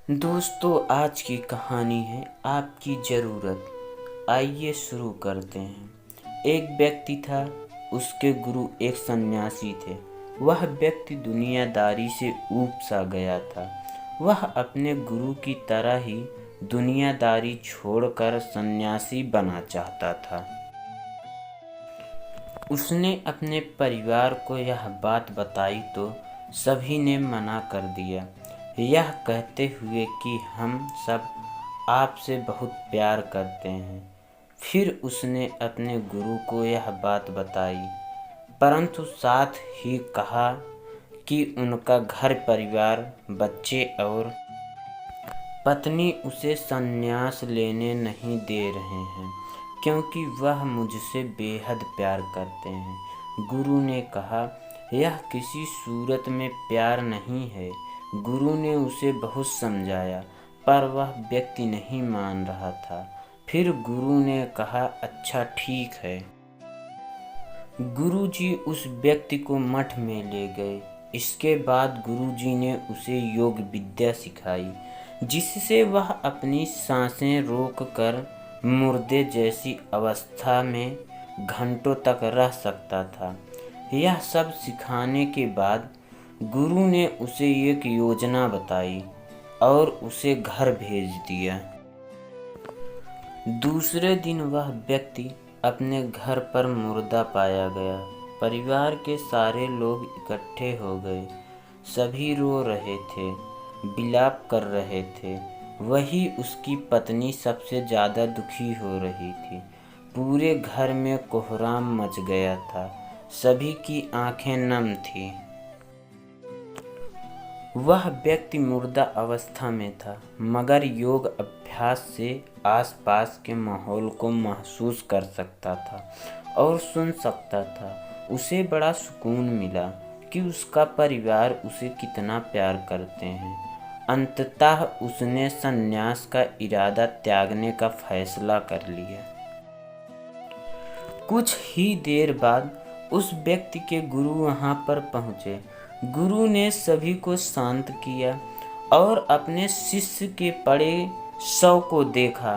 दोस्तों, आज की कहानी है आपकी ज़रूरत। आइए शुरू करते हैं। एक व्यक्ति था, उसके गुरु एक सन्यासी थे। वह व्यक्ति दुनियादारी से ऊब सा गया था। वह अपने गुरु की तरह ही दुनियादारी छोड़कर सन्यासी बना चाहता था। उसने अपने परिवार को यह बात बताई तो सभी ने मना कर दिया, यह कहते हुए कि हम सब आपसे बहुत प्यार करते हैं। फिर उसने अपने गुरु को यह बात बताई, परंतु साथ ही कहा कि उनका घर परिवार, बच्चे और पत्नी उसे संन्यास लेने नहीं दे रहे हैं, क्योंकि वह मुझसे बेहद प्यार करते हैं। गुरु ने कहा, यह किसी सूरत में प्यार नहीं है। गुरु ने उसे बहुत समझाया, पर वह व्यक्ति नहीं मान रहा था। फिर गुरु ने कहा, अच्छा ठीक है। गुरुजी उस व्यक्ति को मठ में ले गए। इसके बाद गुरुजी ने उसे योग विद्या सिखाई, जिससे वह अपनी सांसें रोककर मुर्दे जैसी अवस्था में घंटों तक रह सकता था। यह सब सिखाने के बाद गुरु ने उसे एक योजना बताई और उसे घर भेज दिया। दूसरे दिन वह व्यक्ति अपने घर पर मुर्दा पाया गया। परिवार के सारे लोग इकट्ठे हो गए। सभी रो रहे थे, विलाप कर रहे थे। वही उसकी पत्नी सबसे ज़्यादा दुखी हो रही थी। पूरे घर में कोहराम मच गया था। सभी की आंखें नम थीं। वह व्यक्ति मुर्दा अवस्था में था, मगर योग अभ्यास से आसपास के माहौल को महसूस कर सकता था और सुन सकता था। उसे बड़ा सुकून मिला कि उसका परिवार उसे कितना प्यार करते हैं। अंततः उसने संन्यास का इरादा त्यागने का फैसला कर लिया। कुछ ही देर बाद उस व्यक्ति के गुरु वहां पर पहुंचे। गुरु ने सभी को शांत किया और अपने शिष्य के पड़े शव को देखा।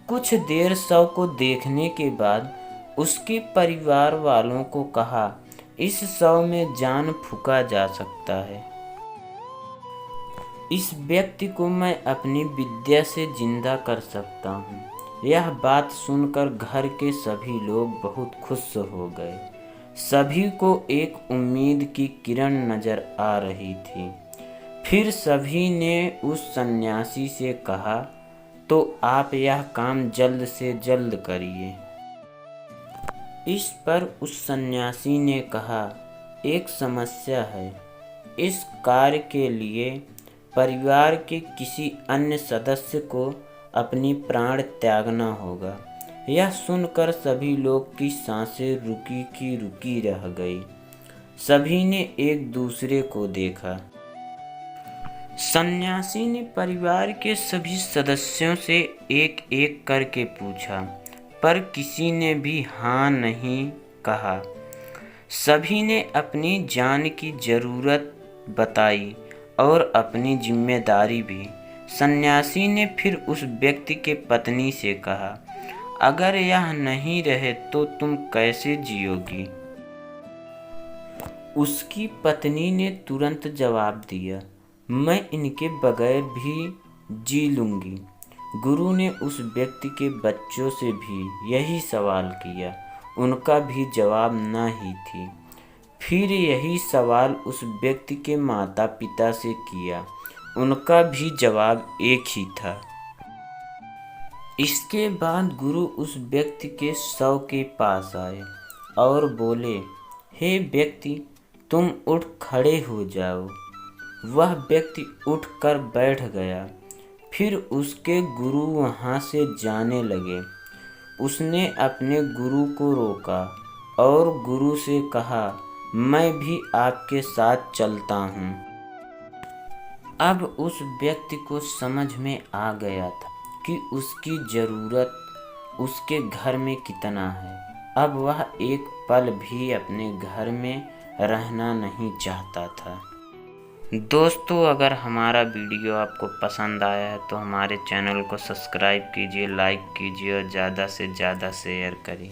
कुछ देर शव को देखने के बाद उसके परिवार वालों को कहा, इस शव में जान फूंका जा सकता है। इस व्यक्ति को मैं अपनी विद्या से जिंदा कर सकता हूँ। यह बात सुनकर घर के सभी लोग बहुत खुश हो गए। सभी को एक उम्मीद की किरण नजर आ रही थी। फिर सभी ने उस सन्यासी से कहा, तो आप यह काम जल्द से जल्द करिए। इस पर उस सन्यासी ने कहा, एक समस्या है। इस कार्य के लिए परिवार के किसी अन्य सदस्य को अपनी प्राण त्यागना होगा। यह सुनकर सभी लोग की सांसें रुकी की रुकी रह गई। सभी ने एक दूसरे को देखा। सन्यासी ने परिवार के सभी सदस्यों से एक एक करके पूछा, पर किसी ने भी हाँ नहीं कहा। सभी ने अपनी जान की जरूरत बताई और अपनी जिम्मेदारी भी। सन्यासी ने फिर उस व्यक्ति के पत्नी से कहा, अगर यह नहीं रहे तो तुम कैसे जियोगी? उसकी पत्नी ने तुरंत जवाब दिया, मैं इनके बगैर भी जी लूंगी। गुरु ने उस व्यक्ति के बच्चों से भी यही सवाल किया। उनका भी जवाब न ही थी। फिर यही सवाल उस व्यक्ति के माता पिता से किया। उनका भी जवाब एक ही था। इसके बाद गुरु उस व्यक्ति के शव के पास आए और बोले, हे व्यक्ति, तुम उठ खड़े हो जाओ। वह व्यक्ति उठकर बैठ गया। फिर उसके गुरु वहाँ से जाने लगे। उसने अपने गुरु को रोका और गुरु से कहा, मैं भी आपके साथ चलता हूँ। अब उस व्यक्ति को समझ में आ गया था कि उसकी ज़रूरत उसके घर में कितना है। अब वह एक पल भी अपने घर में रहना नहीं चाहता था। दोस्तों, अगर हमारा वीडियो आपको पसंद आया है तो हमारे चैनल को सब्सक्राइब कीजिए, लाइक कीजिए और ज़्यादा से ज़्यादा शेयर करिए।